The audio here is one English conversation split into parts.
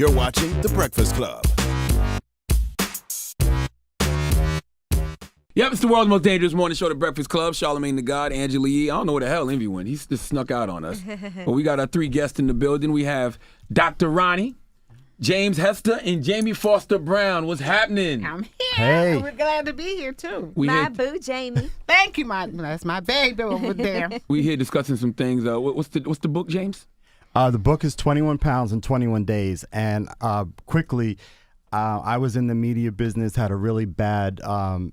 You're watching The Breakfast Club. Yep, it's the world's most dangerous morning show, The Breakfast Club. Charlamagne the God, Angela Yee. I don't know where the hell Envy went. He's just snuck out on us. But we got our three guests in the building. We have Dr. Ronnie, James Hester, and Jamie Foster Brown. What's happening? I'm here. Hey. We're glad to be here, too. My boo, Jamie. Thank you, that's my baby over there. We here discussing some things. What's the book, James? The book is 21 Pounds in 21 Days. And quickly, I was in the media business, had a really bad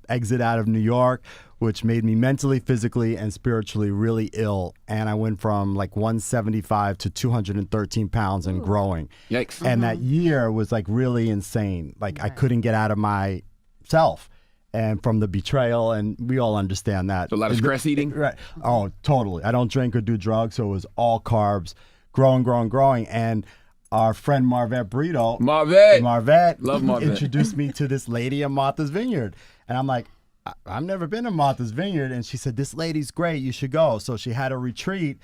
exit out of New York, which made me mentally, physically, and spiritually really ill. And I went from like 175 to 213 pounds and growing. Yikes. And that year was like really insane. Like I couldn't get out of myself. And from the betrayal, and we all understand that. So a lot of stress eating? Right. Oh, totally. I don't drink or do drugs, so it was all carbs, growing. And our friend Marvette Brito. Marvette. Love Marvette. Introduced me to this lady at Martha's Vineyard. And I'm like, I've never been to Martha's Vineyard. And she said, this lady's great. You should go. So she had a retreat,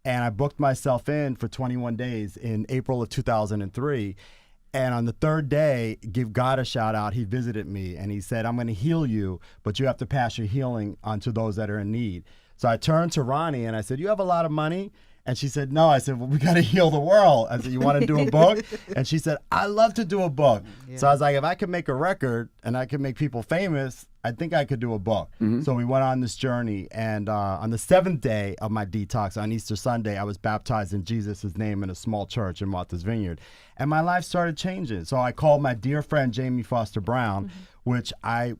and I booked myself in for 21 days in April of 2003. And on the third day, give God a shout out. He visited me, and he said, I'm going to heal you, but you have to pass your healing on to those that are in need. So I turned to Ronnie, and I said, you have a lot of money? And she said, no. I said, well, we got to heal the world. I said, you want to do a book? And she said, I love to do a book. Yeah. So I was like, if I could make a record and I could make people famous, I think I could do a book. Mm-hmm. So we went on this journey. And on the seventh day of my detox, on Easter Sunday, I was baptized in Jesus' name in a small church in Martha's Vineyard. And my life started changing. So I called my dear friend, Jamie Foster Brown, which I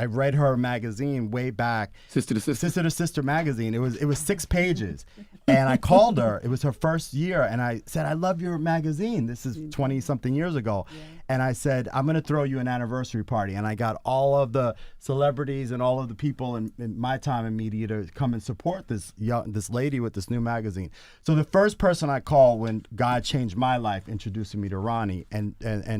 read her magazine way back. Sister to Sister magazine. It was 6 pages. And I called her. It was her first year. And I said, I love your magazine. This is 20-something years ago. Yeah. And I said, I'm going to throw you an anniversary party. And I got all of the celebrities and all of the people in my time in media to come and support this lady with this new magazine. So the first person I called when God changed my life, introducing me to Ronnie and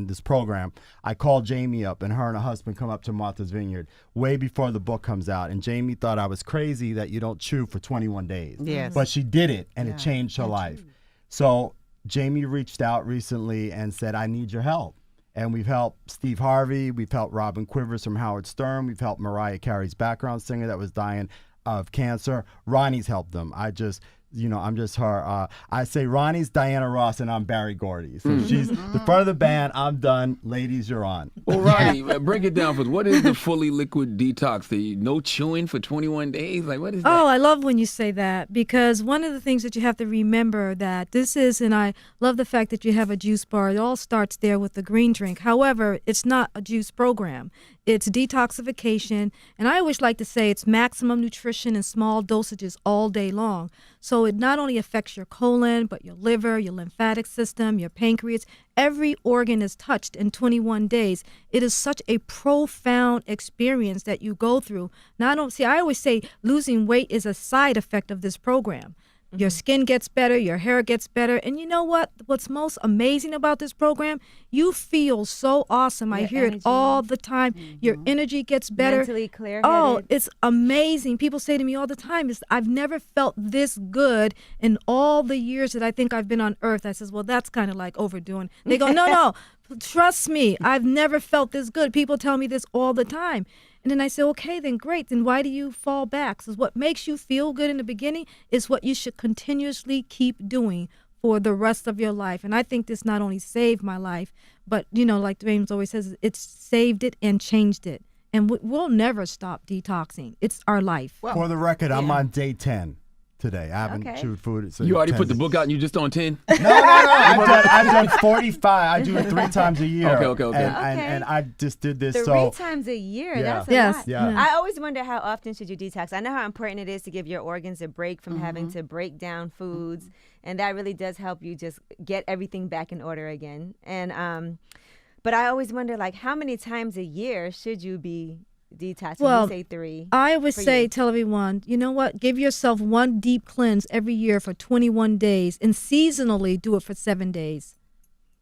this program, I called Jamie up, and her and her husband come up to Martha's Vineyard way before the book comes out. And Jamie thought I was crazy that you don't chew for 21 days. Yes. But she did it, and it changed her life. So Jamie reached out recently and said, I need your help. And we've helped Steve Harvey. We've helped Robin Quivers from Howard Stern. We've helped Mariah Carey's background singer that was dying of cancer. Ronnie's helped them. I'm just her. I say Ronnie's Diana Ross and I'm Barry Gordy. So she's the front of the band. I'm done. Ladies, you're on. Well, Ronnie, break it down for us. What is the fully liquid detox? No chewing for 21 days? Like, what is that? Oh, I love when you say that, because one of the things that you have to remember that this is, and I love the fact that you have a juice bar. It all starts there with the green drink. However, it's not a juice program. It's detoxification, and I always like to say it's maximum nutrition in small dosages all day long. So it not only affects your colon, but your liver, your lymphatic system, your pancreas. Every organ is touched in 21 days. It is such a profound experience that you go through. I always say losing weight is a side effect of this program. Your skin gets better, your hair gets better. And you know what? What's most amazing about this program? You feel so awesome. I hear it all the time. Your energy gets better. Mentally clear-headed. Oh, it's amazing. People say to me all the time, I've never felt this good in all the years that I think I've been on Earth. I says, well, that's kind of like overdoing. They go, no, trust me. I've never felt this good. People tell me this all the time. And then I say, okay, then great. Then why do you fall back? So what makes you feel good in the beginning is what you should continuously keep doing for the rest of your life. And I think this not only saved my life, but, like James always says, it's saved it and changed it. And we'll never stop detoxing. It's our life. Well, for the record, I'm on day 10. Today. I haven't chewed food. So you already put the book out and you just on 10? No. I've done 45. I do it 3 times a year. Okay. And I just did this. 3 times a year. Yeah. That's a lot. Yeah. I always wonder how often should you detox. I know how important it is to give your organs a break from having to break down foods, and that really does help you just get everything back in order again. And but I always wonder, like, how many times a year should you be detox? Well, you say 3. I would say, tell everyone, you know what? Give yourself one deep cleanse every year for 21 days, and seasonally do it for 7 days.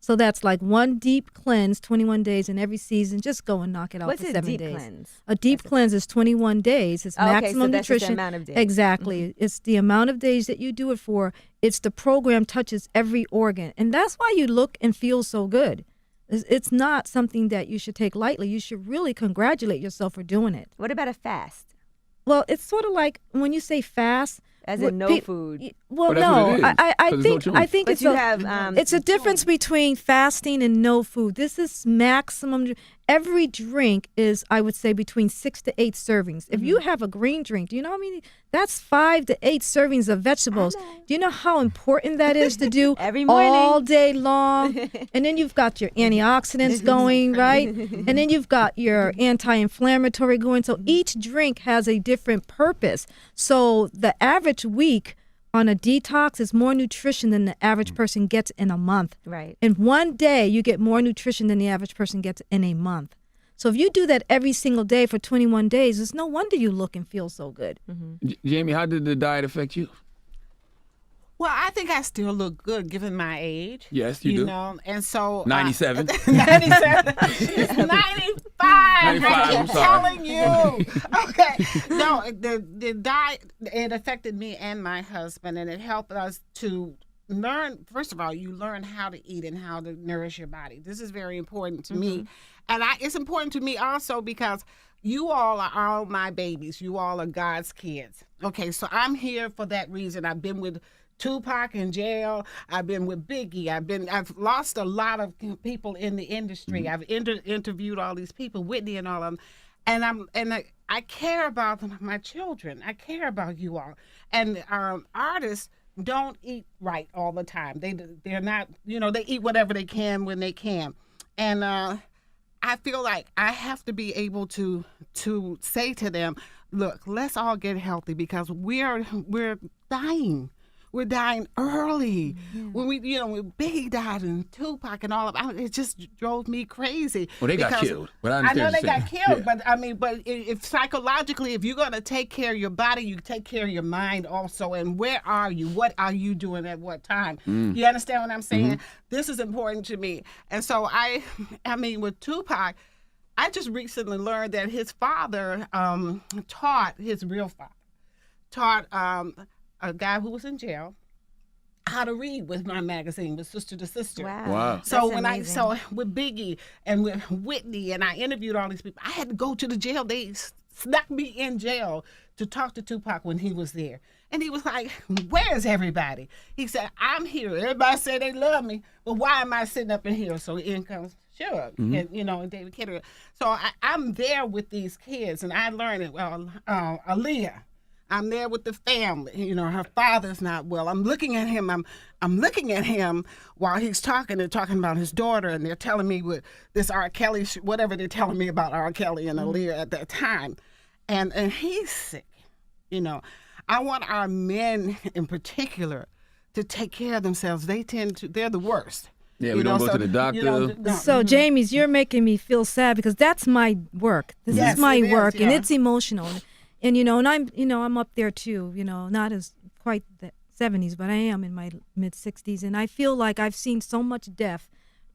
So that's like one deep cleanse, 21 days in every season. Just go and knock it out What's for a 7 deep days. cleanse? A deep cleanse is 21 days. It's Okay, so maximum that's just the nutrition. amount of days. Exactly. It's the amount of days that you do it for. It's the program touches every organ. And that's why you look and feel so good. It's not something that you should take lightly. You should really congratulate yourself for doing it. What about a fast? Well, it's sort of like when you say fast, As in no food. Well, Well, that's what it no, is, I 'cause there's no think choice. it's But you have it's a difference between fasting and no food. This is maximum. Every drink is, I would say, between 6 to 8 servings. If you have a green drink, do you know how many? That's 5 to 8 servings of vegetables. Do you know how important that is to do Every morning. all day long? And then you've got your antioxidants going, right? And then you've got your anti-inflammatory going. So each drink has a different purpose. So the average week on a detox is more nutrition than the average person gets in a month. Right. In one day, you get more nutrition than the average person gets in a month. So if you do that every single day for 21 days, it's no wonder you look and feel so good. Jamie, how did the diet affect you? Well, I think I still look good given my age. Yes, you do. know, and so 97. 97. It's 95. 95, I I'm keep sorry. telling you. Okay. No, the diet, it affected me and my husband, and it helped us to learn. First of all, you learn how to eat and how to nourish your body. This is very important to me, and it's important to me also because you all are all my babies. You all are God's kids. Okay, so I'm here for that reason. I've been with Tupac in jail. I've been with Biggie. I've lost a lot of people in the industry. I've interviewed all these people, Whitney and all of them, and I care about them, my children. I care about you all. And artists don't eat right all the time. They're not, they eat whatever they can when they can, and I feel like I have to be able to say to them, look, let's all get healthy because we're dying. We're dying early. When when Biggie died and Tupac and all of it just drove me crazy. Well, they got because killed. But I I know understand they what you're got saying. killed, but if psychologically, if you're going to take care of your body, you take care of your mind also. And where are you? What are you doing at what time? You understand what I'm saying? This is important to me. And so I with Tupac, I just recently learned that his father taught a guy who was in jail how to read with my magazine, with Sister to Sister. Wow. So That's amazing. with Biggie and with Whitney, and I interviewed all these people, I had to go to the jail. They snuck me in jail to talk to Tupac when he was there. And he was like, where's everybody? He said, I'm here. Everybody say they love me, but why am I sitting up in here? So in comes Suge, and David Kidder. So I'm there with these kids, and I learned it. Well, Aaliyah, I'm there with the family. Her father's not well. I'm looking at him. I'm looking at him while he's talking. They're talking about his daughter, and they're telling me with this R. Kelly, whatever they're telling me about R. Kelly and Aaliyah at that time, and he's sick. I want our men in particular to take care of themselves. They're the worst. Yeah, we don't go to the doctor. So, Jamie's, you're making me feel sad because that's my work. This Yes, is my it is, work, and yeah. it's emotional. And and I'm up there too. Not as quite the 70s, but I am in my mid 60s, and I feel like I've seen so much death.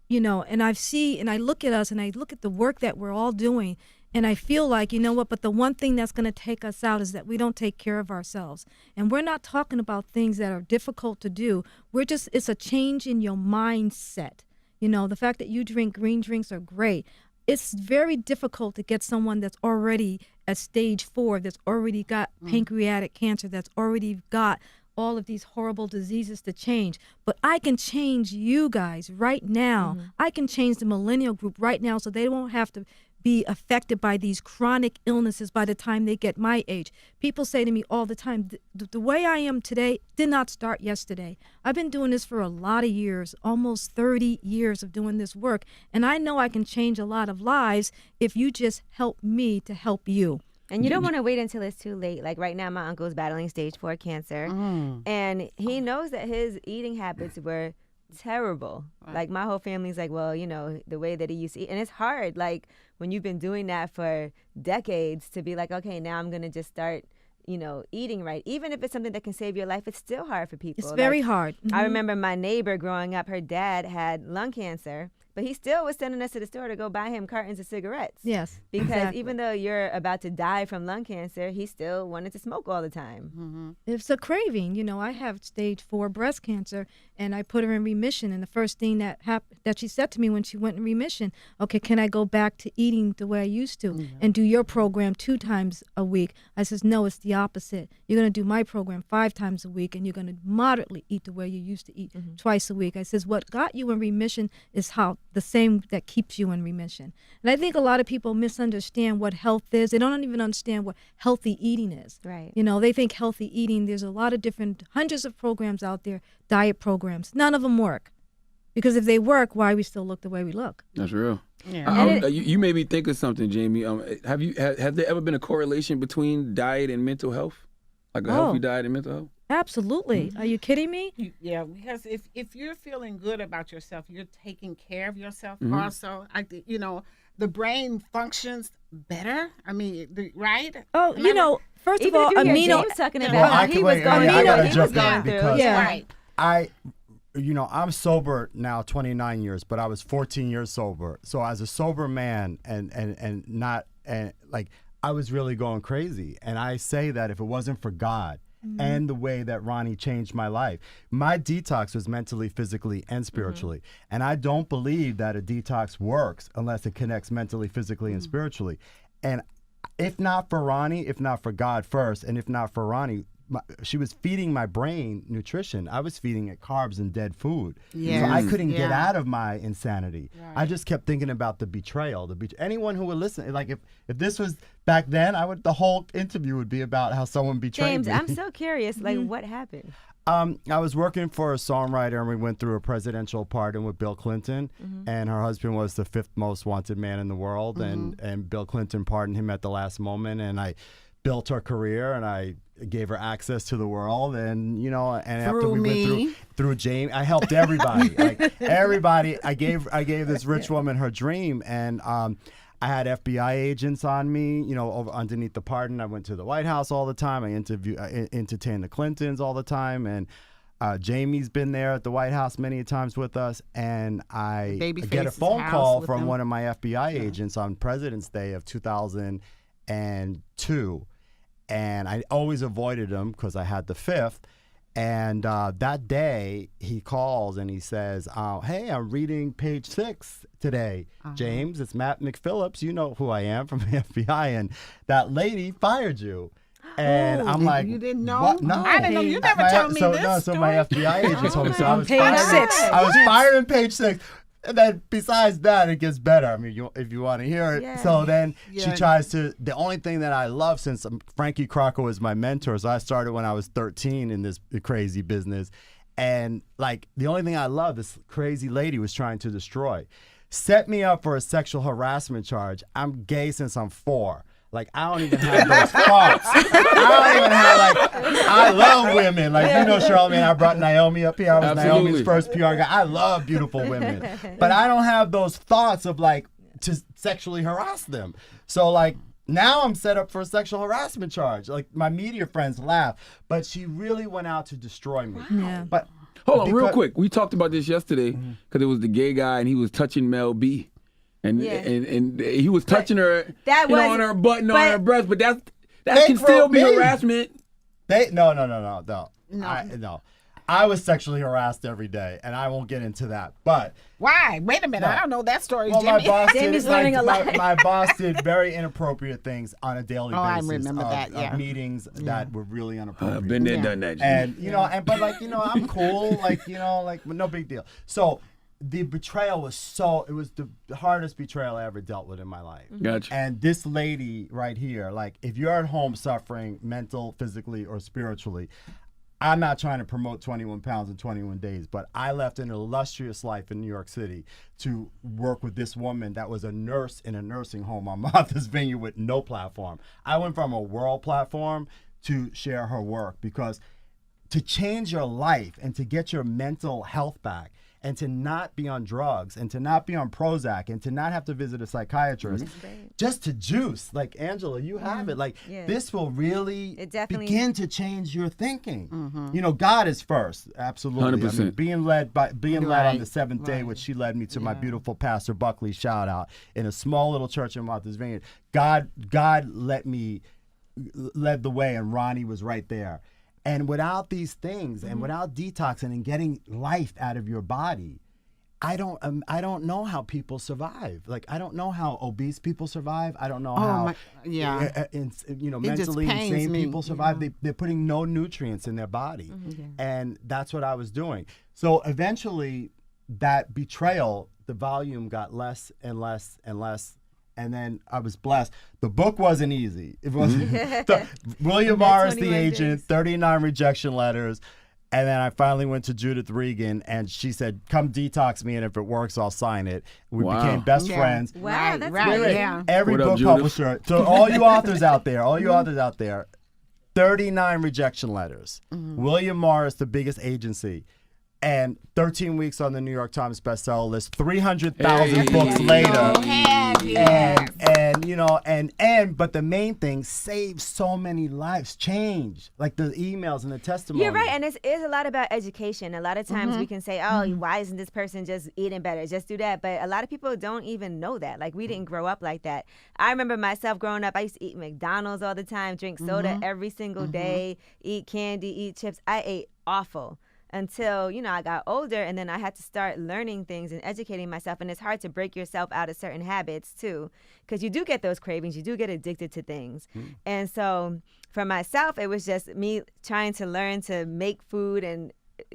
And I look at us, and I look at the work that we're all doing, and I feel like, but the one thing that's going to take us out is that we don't take care of ourselves. And we're not talking about things that are difficult to do. It's a change in your mindset. The fact that you drink green drinks are great. It's very difficult to get someone that's already at stage 4, that's already got pancreatic cancer, that's already got all of these horrible diseases to change. But I can change you guys right now. I can change the millennial group right now so they won't have to be affected by these chronic illnesses by the time they get my age. People say to me all the time, the way I am today did not start yesterday. I've been doing this for a lot of years, almost 30 years of doing this work, and I know I can change a lot of lives if you just help me to help you. And you don't want to wait until it's too late. Like right now, my uncle's battling stage 4 cancer, and he knows that his eating habits were terrible. Like my whole family's like, well, the way that he used to eat, and it's hard. Like when you've been doing that for decades to be like, okay, now I'm gonna just start, eating right. Even if it's something that can save your life, it's still hard for people. It's very hard. I remember my neighbor growing up, her dad had lung cancer, but he still was sending us to the store to go buy him cartons of cigarettes. Yes. Because exactly. even though you're about to die from lung cancer, he still wanted to smoke all the time. It's a craving. I have stage 4 breast cancer, and I put her in remission. And the first thing that she said to me when she went in remission, okay, can I go back to eating the way I used to and do your program 2 times a week? I says, no, it's the opposite. You're going to do my program 5 times a week, and you're going to moderately eat the way you used to eat twice a week. I says, what got you in remission is how the same that keeps you in remission. And I think a lot of people misunderstand what health is. They don't even understand what healthy eating is. Right. They think healthy eating, there's a lot of different, hundreds of programs out there, diet programs. None of them work. Because if they work, why we still look the way we look? That's real. Yeah. You made me think of something, Jamie. Has there ever been a correlation between diet and mental health? Like a healthy diet and mental health? Absolutely. Are you kidding me? Yeah, because if you're feeling good about yourself, you're taking care of yourself. Also, I think the brain functions better. I mean, right? Oh, first of all, Even if you hear amino. James talking about Well, how he was going I gotta through, he jump was in going through. because Yeah. Right. I'm sober now 29 years, but I was 14 years sober. So as a sober man I was really going crazy. And I say that if it wasn't for God and the way that Roni changed my life, my detox was mentally, physically, and spiritually. And I don't believe that a detox works unless it connects mentally, physically, and spiritually. And if not for Roni, if not for God first, and if not for Roni, she was feeding my brain nutrition. I was feeding it carbs and dead food. Yes. So I couldn't get Yeah. out of my insanity. Right. I just kept thinking about the betrayal. Anyone who would listen, like if this was back then, the whole interview would be about how someone betrayed James, me. I'm so curious, what happened? I was working for a songwriter, and we went through a presidential pardon with Bill Clinton, and her husband was the 5th most wanted man in the world, and Bill Clinton pardoned him at the last moment, and I built her career, and I gave her access to the world, and after we went through James, I helped everybody, everybody. I gave this rich woman her dream, and I had FBI agents on me, over underneath the pardon. I went to the White House all the time. I entertained the Clintons all the time, and Jamie's been there at the White House many times with us, and I get a phone call from one of my FBI agents on President's Day of 2002. And I always avoided him because I had the 5th. And that day, he calls and he says, hey, I'm reading page 6 today. James, it's Matt McPhillips. You know who I am from the FBI. And that lady fired you. And I'm like, you didn't know? What? No. I didn't know. You never told me this So my FBI agent told me. So I was Page fired. 6. I was fired on page 6. And then besides that, it gets better. I mean, if you want to hear it. Yeah. So then she tries to, the only thing that I love, since Frankie Crocker was my mentor, so I started when I was 13 in this crazy business. And the only thing I love, this crazy lady was trying to destroy. Set me up for a sexual harassment charge. I'm gay since I'm 4. I don't even have those thoughts. I love women. Charlamagne, I brought Naomi up here. I was Naomi's first PR guy. I love beautiful women. But I don't have those thoughts of to sexually harass them. So now I'm set up for a sexual harassment charge. My media friends laugh, but she really went out to destroy me. Yeah. But Hold on, real quick. We talked about this yesterday because it was the gay guy and he was touching Mel B. And he was touching her, on her butt and on her breast, but that can still be harassment. No. I was sexually harassed every day, and I won't get into that. But why? Wait a minute. I don't know that story, well, Jimmy. my boss Jamie's learning a lot. My boss did very inappropriate things on a daily basis. I remember that. Yeah. Of meetings that were really inappropriate. I've been there, done that. Jimmy. And I'm cool. No big deal. So. The betrayal was it was the hardest betrayal I ever dealt with in my life. Gotcha. And this lady right here, if you're at home suffering mental, physically, or spiritually, I'm not trying to promote 21 pounds in 21 days, but I left an illustrious life in New York City to work with this woman that was a nurse in a nursing home on Martha's Vineyard with no platform. I went from a world platform to share her work, because to change your life and to get your mental health back, and to not be on drugs and to not be on Prozac and to not have to visit a psychiatrist, just to juice. Like, Angela, you have it. Like, this will really begin to change your thinking. You know, God is first. Absolutely. 100%. I mean, being led on the seventh day, which she led me to my beautiful pastor Buckley, shout out, in a small little church in Martha's Vineyard. God led the way, and Ronnie was right there. And without these things, and without detoxing and getting life out of your body, I don't know how people survive. Like, I don't know how obese people survive. I don't know how mentally insane people survive. They're putting no nutrients in their body, and that's what I was doing. So eventually, that betrayal, the volume got less and less and less. And then I was blessed. The book wasn't easy. It wasn't. William Morris, the agent, 39 rejection letters. And then I finally went to Judith Regan, and she said, come detox me, and if it works, I'll sign it. We became best friends. Wow, that's right. great. Yeah. Every What up, book Judith? publisher. So all you authors out there, 39 rejection letters. William Morris, the biggest agency. And 13 weeks on the New York Times bestseller list, 300,000 books later. But the main thing, save so many lives, change, like the emails and the testimonies. You're right, and it's a lot about education. A lot of times we can say, oh, why isn't this person just eating better? Just do that. But a lot of people don't even know that. Like, we didn't grow up like that. I remember myself growing up, I used to eat McDonald's all the time, drink soda every single day, eat candy, eat chips. I ate awful. Until, I got older, and then I had to start learning things and educating myself. And it's hard to break yourself out of certain habits, too, because you do get those cravings. You do get addicted to things. And so for myself, it was just me trying to learn to make food and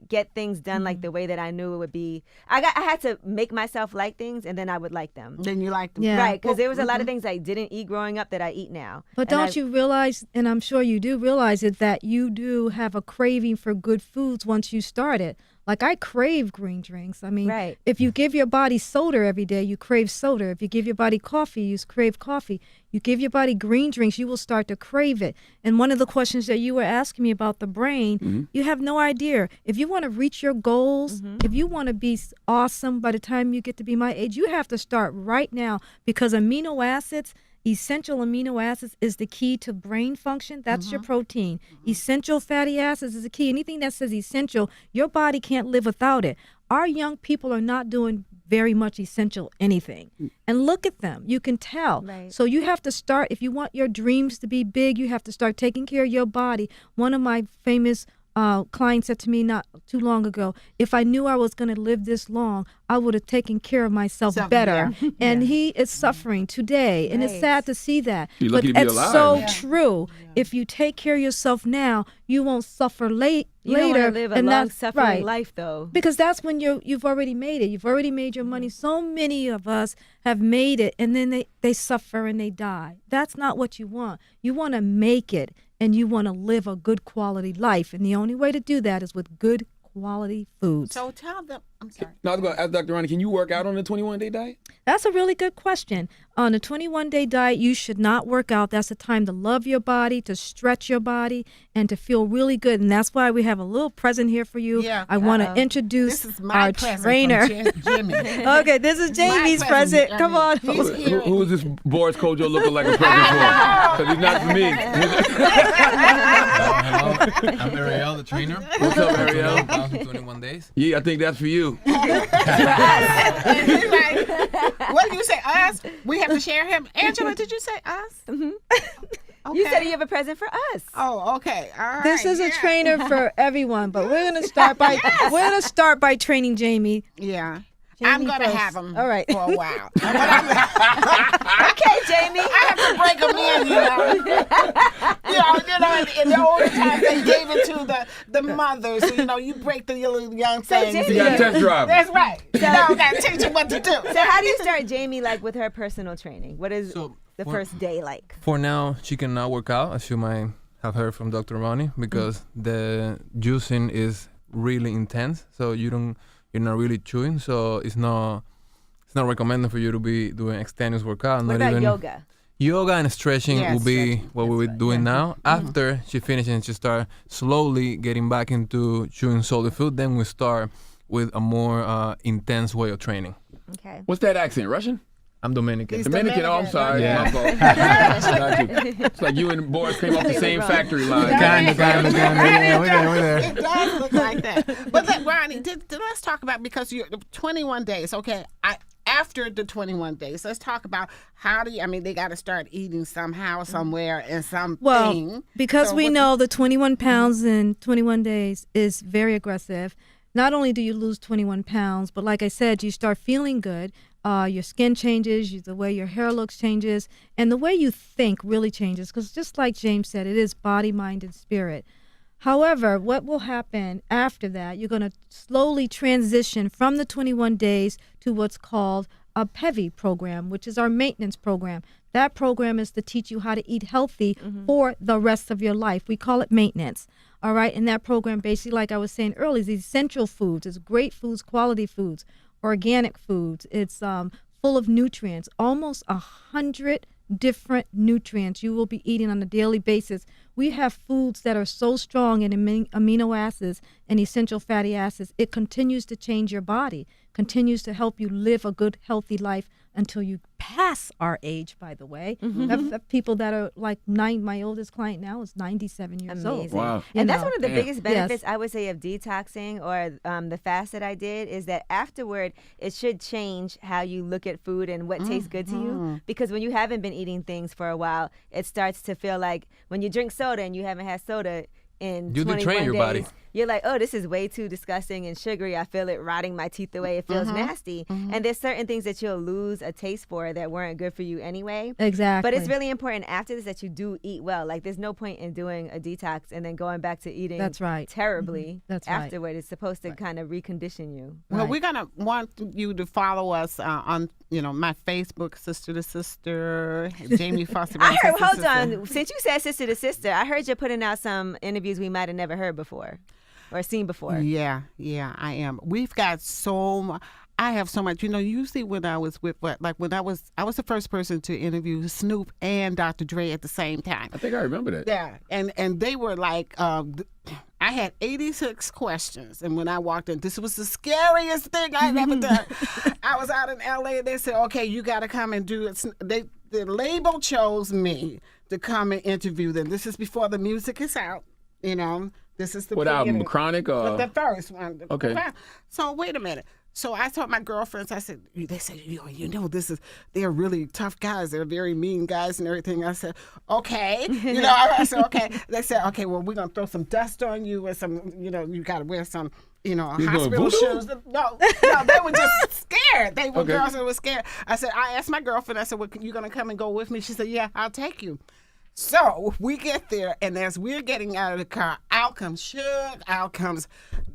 get things done like the way that I knew it would be. I had to make myself like things, and then I would like them. Then you like them. Yeah. Right, because there was a lot of things I didn't eat growing up that I eat now. But don't you realize, and I'm sure you do realize it, that you do have a craving for good foods once you start it. Like, I crave green drinks. I mean, if you give your body soda every day, you crave soda. If you give your body coffee, you crave coffee. You give your body green drinks, you will start to crave it. And one of the questions that you were asking me about the brain, you have no idea. If you want to reach your goals, if you want to be awesome by the time you get to be my age, you have to start right now, because essential amino acids is the key to brain function. That's your protein. Essential fatty acids is the key. Anything that says essential, your body can't live without it. Our young people are not doing very much essential anything. And look at them. You can tell. Right. So you have to start, if you want your dreams to be big, you have to start taking care of your body. One of my famous client said to me not too long ago, if I knew I was going to live this long, I would have taken care of myself better. And he is suffering today, and it's sad to see that. You're but lucky to be it's alive. so true. If you take care of yourself now, you won't suffer later. You don't want to live a and long that's suffering life, though. Because that's when you've already made it. You've already made your money. So many of us have made it, and then they suffer and they die. That's not what you want. You want to make it, and you want to live a good quality life. And the only way to do that is with good quality foods. So tell them, I'm sorry. Now, I was going to ask Dr. Ronnie, can you work out on the 21-day diet? That's a really good question. On a 21-day diet, you should not work out. That's a time to love your body, to stretch your body, and to feel really good. And that's why we have a little present here for you. Yeah. I want to introduce This is my our present trainer. from Jimmy. Okay, this is Jamie's present. Come on. He's here. Who is this Boris Kojo looking like a present for? Because he's not for me. Hello, I'm Ariel, the trainer. What's up, Ariel? 1,021 days. Yeah, I think that's for you. He's like, what did you say, us? We have to share him. Angela, did you say us? Okay. You said you have a present for us. Oh, okay. All right. This is a trainer for everyone, but we're gonna start by training Jamie. Yeah. Jamie I'm gonna first. have him All right. for a while. Okay, Jamie. I have to break them in, in the older times they gave it to the mothers. So, you break the little young things. Jamie- You got a test drive. That's right. I gotta teach you what to do. So how do you start Jamie with her personal training? What is So, the first day like? For now, she cannot work out, as you might have heard from Dr. Ronnie, because the juicing is really intense. So you're not really chewing. So it's not recommended for you to be doing extraneous workout. What about yoga? Yoga and stretching Yes, will be stretching. what we're doing now. After she finishes and she start slowly getting back into chewing solid food, then we start with a more intense way of training. Okay. What's that accent? Russian? I'm Dominican. He's Dominican. Oh, I'm sorry. Yeah. My fault. Got you. It's like you and Boris came off the same wrong. factory line. Kinda, yeah, we're there. It does look like that. But then, Ronnie, let's talk about, because you're 21 days. Okay, after the 21 days, let's talk about how do you? I mean, they got to start eating somehow, somewhere, and something. Well, because So we what- know the 21 pounds in 21 days is very aggressive. Not only do you lose 21 pounds, but like I said, you start feeling good. Your skin changes, the way your hair looks changes, and the way you think really changes. Because just like James said, it is body, mind, and spirit. However, what will happen after that, you're going to slowly transition from the 21 days to what's called a PEVI program, which is our maintenance program. That program is to teach you how to eat healthy for the rest of your life. We call it maintenance. All right. And that program, basically, like I was saying earlier, is essential foods. It's great foods, quality foods, organic foods. It's full of nutrients, almost 100 different nutrients you will be eating on a daily basis. We have foods that are so strong in amino acids and essential fatty acids, it continues to change your body, continues to help you live a good, healthy life until you pass our age, by the way. Have people that are like my oldest client now is 97 years old. Amazing. Wow. And that's know. one of the Damn. biggest benefits, Yes. I would say, of detoxing or the fast that I did, is that afterward, it should change how you look at food and what tastes good to you. Because when you haven't been eating things for a while, it starts to feel like when you drink soda and you haven't had soda in You 21 detrain your days, body. you're like, oh, this is way too disgusting and sugary. I feel it rotting my teeth away. It feels nasty. And there's certain things that you'll lose a taste for that weren't good for you anyway. Exactly. But it's really important after this that you do eat well. Like, there's no point in doing a detox and then going back to eating That's right. terribly That's right. afterward. It's supposed to kind of recondition you. Well, Right. we're gonna want you to follow us on, my Facebook, Sister to Sister, Jamie Foster. I heard, Sister to hold Sister. on. Since you said sister to sister, I heard you're putting out some interviews we might have never heard before or seen before. Yeah, I am. We've got so much. I have so much. Usually when I was with I was the first person to interview Snoop and Dr. Dre at the same time. I think I remember that. Yeah, and they were like, I had 86 questions, and when I walked in, this was the scariest thing I've ever done. I was out in L.A. and they said, "Okay, you got to come and do it." The label chose me to come and interview them. This is before the music is out. This is the What album? beginning. Chronic or? The first one. Okay. So wait a minute. So I told my girlfriends, I said, they said, they're really tough guys. They're very mean guys and everything. I said, okay. I said, okay. They said, okay, well, we're going to throw some dust on you and some, you got to wear some, hospital voodoo? shoes. No, they were just scared. They were Okay. girls that were scared. I asked my girlfriend, I said, well, you going to come and go with me? She said, yeah, I'll take you. So we get there, and as we're getting out of the car, out comes Suge, out comes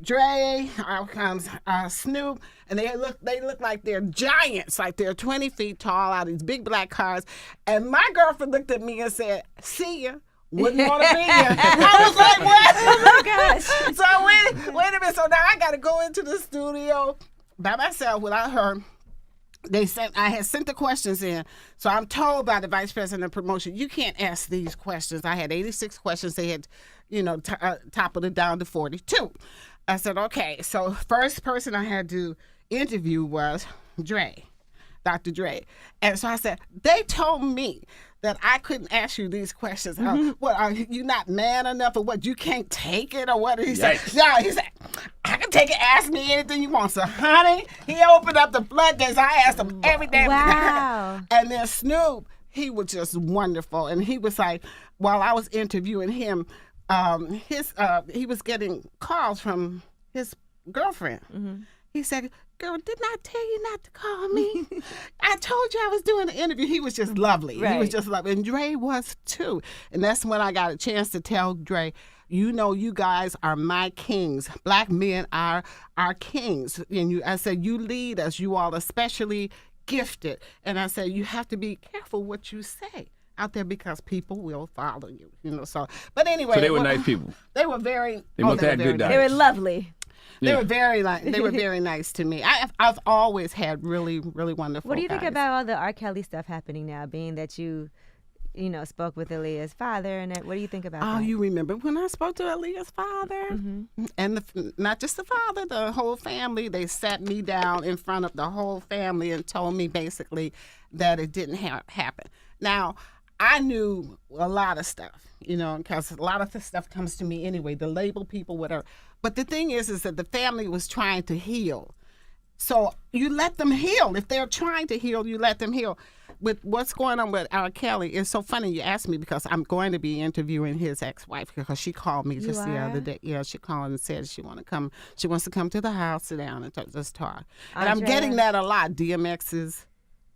Dre, out comes Snoop, and they look like they're giants, like they're 20 feet tall out of these big black cars. And my girlfriend looked at me and said, "See ya. Wouldn't want to be here." I was like, "What?" Oh my gosh. So wait a minute. So now I got to go into the studio by myself without her. I had sent the questions in, so I'm told by the vice president of promotion, you can't ask these questions. I had 86 questions. They had, toppled it down to 42. I said, okay. So first person I had to interview was Dr. Dre. And so I said, they told me that I couldn't ask you these questions. What, are you not man enough, or what? You can't take it, or what? He said, no, he said, I can take it. Ask me anything you want. So, honey, he opened up the floodgates. I asked him everything. Wow. And then Snoop, he was just wonderful. And he was like, while I was interviewing him, he was getting calls from his girlfriend. He said, "Girl, didn't I tell you not to call me? I told you I was doing an interview." He was just lovely. Right. He was just lovely. And Dre was too. And that's when I got a chance to tell Dre, you guys are my kings. Black men are our kings. And I said, you lead us. You all especially gifted. And I said, you have to be careful what you say out there because people will follow you. So, but anyway. So they were nice people. They were very. They must have had good nice. They were lovely. They Yeah. were very nice to me. I've always had really, really wonderful What do you think guys. about all the R. Kelly stuff happening now, being that you spoke with Aaliyah's father, and what do you think about Oh, that? you remember when I spoke to Aaliyah's father? And not just the father, the whole family. They sat me down in front of the whole family and told me basically that it didn't happen. Now, I knew a lot of stuff, because a lot of the stuff comes to me anyway, the label people, whatever. But the thing is that the family was trying to heal. So you let them heal. If they're trying to heal, you let them heal. With what's going on with R. Kelly, it's so funny you asked me because I'm going to be interviewing his ex-wife because she called me just the other day. Yeah, she called and said she wants to come to the house, sit down, and just talk. And I'm getting that a lot. DMX's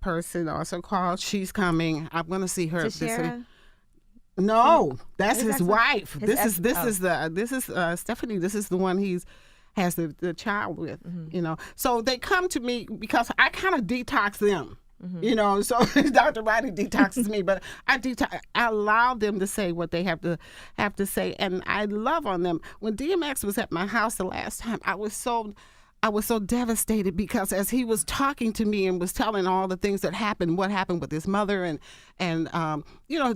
person also called. She's coming. I'm going to see her. No, that's his wife. This is Stephanie. This is the one has the child with. So they come to me because I kind of detox them. So Dr. Ronnie detoxes me, but I allow them to say what they have to say, and I love on them. When DMX was at my house the last time, I was so devastated because as he was talking to me and was telling all the things that happened, what happened with his mother and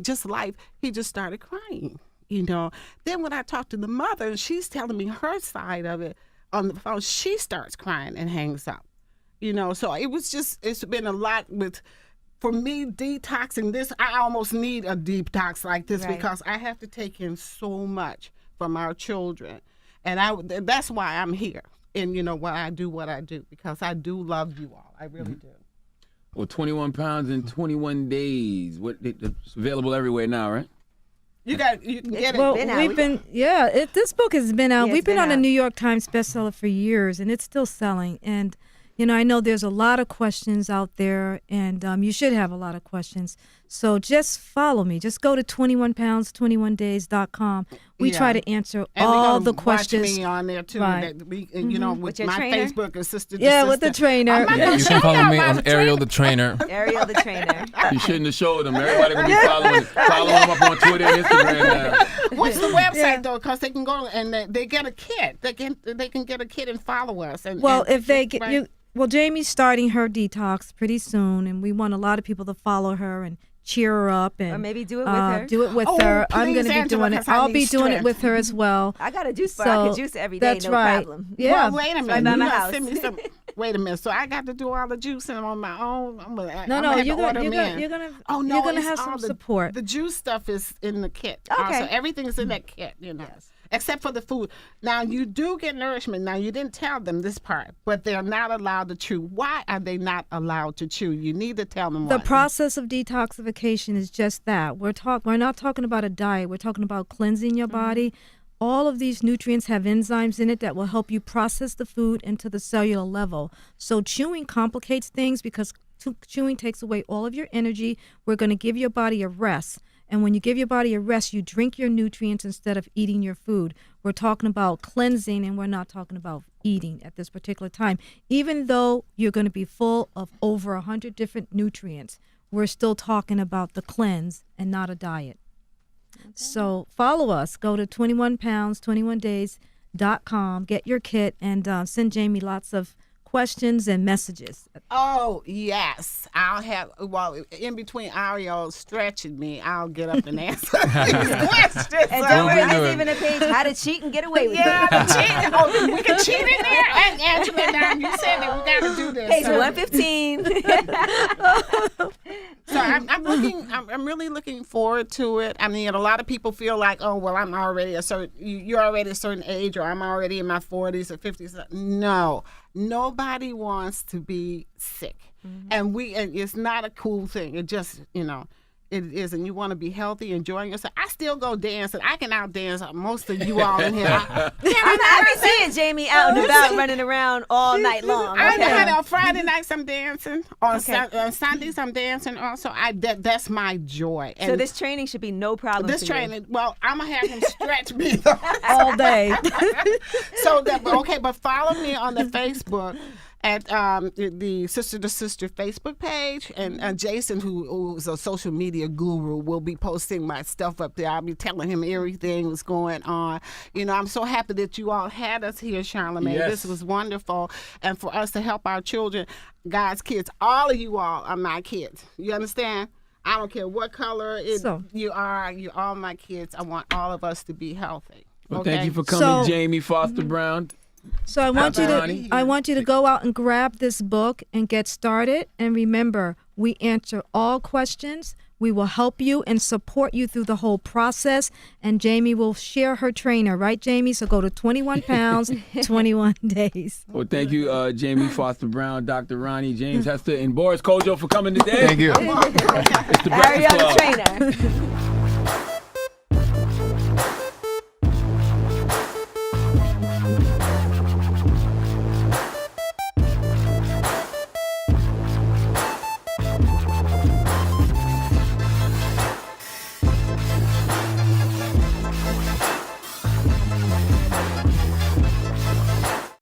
just life, he just started crying. Then when I talked to the mother and she's telling me her side of it on the phone, she starts crying and hangs up. So it's been a lot for me detoxing this. I almost need a detox like this because I have to take in so much from our children. And that's why I'm here. And what I do, because I do love you all. I really do. Well, 21 pounds in 21 days. It's available everywhere now, right? You can get it. Well, now. this book has been out. Yeah, We've been on out. a New York Times bestseller for years, and it's still selling. And I know there's a lot of questions out there, and you should have a lot of questions. So just follow me. Just go to 21pounds21days.com. We try to answer and all the questions. Watch me on there too. Right. With my trainer? Facebook is Sister. With the trainer. You can follow me on Ariel the Trainer. Ariel the trainer. You shouldn't have showed them. Everybody gonna be following him up on Twitter and Instagram now. What's the website though? Because they can go and they get a kit. They can get a kit and follow us. If they get you. Well, Jamie's starting her detox pretty soon, and we want a lot of people to follow her and cheer her up, and or maybe do it with her. Do it with her. I'm please, going to be Angela, doing it. 'cause I I'll need be doing it strength. with her as well. I got a juice bar. I can juice every day, That's no right. problem. Yeah. Well, wait a minute. Right by You my gotta house. send me some. Wait a minute. So I got to do all the juicing on my own. You're gonna have some support. The juice stuff is in the kit. Okay. So everything is in that kit. Yes. Except for the food. Now, you do get nourishment. Now, you didn't tell them this part, but they're not allowed to chew. Why are they not allowed to chew? You need to tell them The why. process of detoxification is just that. We're not talking about a diet. We're talking about cleansing your body. All of these nutrients have enzymes in it that will help you process the food into the cellular level. So chewing complicates things because chewing takes away all of your energy. We're going to give your body a rest. And when you give your body a rest, you drink your nutrients instead of eating your food. We're talking about cleansing, and we're not talking about eating at this particular time. Even though you're going to be full of over 100 different nutrients, we're still talking about the cleanse and not a diet. Okay. So follow us. Go to 21pounds21days.com. Get your kit and send Jamie lots of questions and messages. Oh, yes. I'll have, in between Ariel stretching me, I'll get up and answer these questions. And don't worry, there's even a page, how to cheat and get away with it. Cheating. Oh, we can cheat in there? And Angela, now you said that we got to do this. Page 115. So I'm really looking forward to it. I mean, a lot of people feel like, oh, well, you're already a certain age, or I'm already in my 40s or 50s. No, nobody wants to be sick. And it's not a cool thing. It just, it is, and you want to be healthy, enjoying yourself. I still go dancing. I can outdance most of you all in here. I be seeing Jamie out and about running around all night long. I Okay. know on Friday nights I'm dancing. On Sundays I'm dancing also. That's my joy. And So this training should be no problem this for training, well, I'm going to have him stretch me though. all day. But follow me on the Facebook at the Sister to Sister Facebook page, and Jason, who's a social media guru, will be posting my stuff up there. I'll be telling him everything that's going on. I'm so happy that you all had us here, Charlamagne. Yes. This was wonderful, and for us to help our children, God's kids. All of you all are my kids. You understand? I don't care what color So- you are. You're all my kids. I want all of us to be healthy. Well, okay? thank you for coming, So- Jamie Foster Brown. So I want you Ronnie? to go out and grab this book and get started. And remember, we answer all questions. We will help you and support you through the whole process. And Jamie will share her trainer, right, Jamie? So go to 21 pounds, 21 days. Well, thank you, Jamie Foster Brown, Dr. Ronnie, James Hester, and Boris Kojo for coming today. Thank you. It's the Ariel Breakfast the Club. trainer.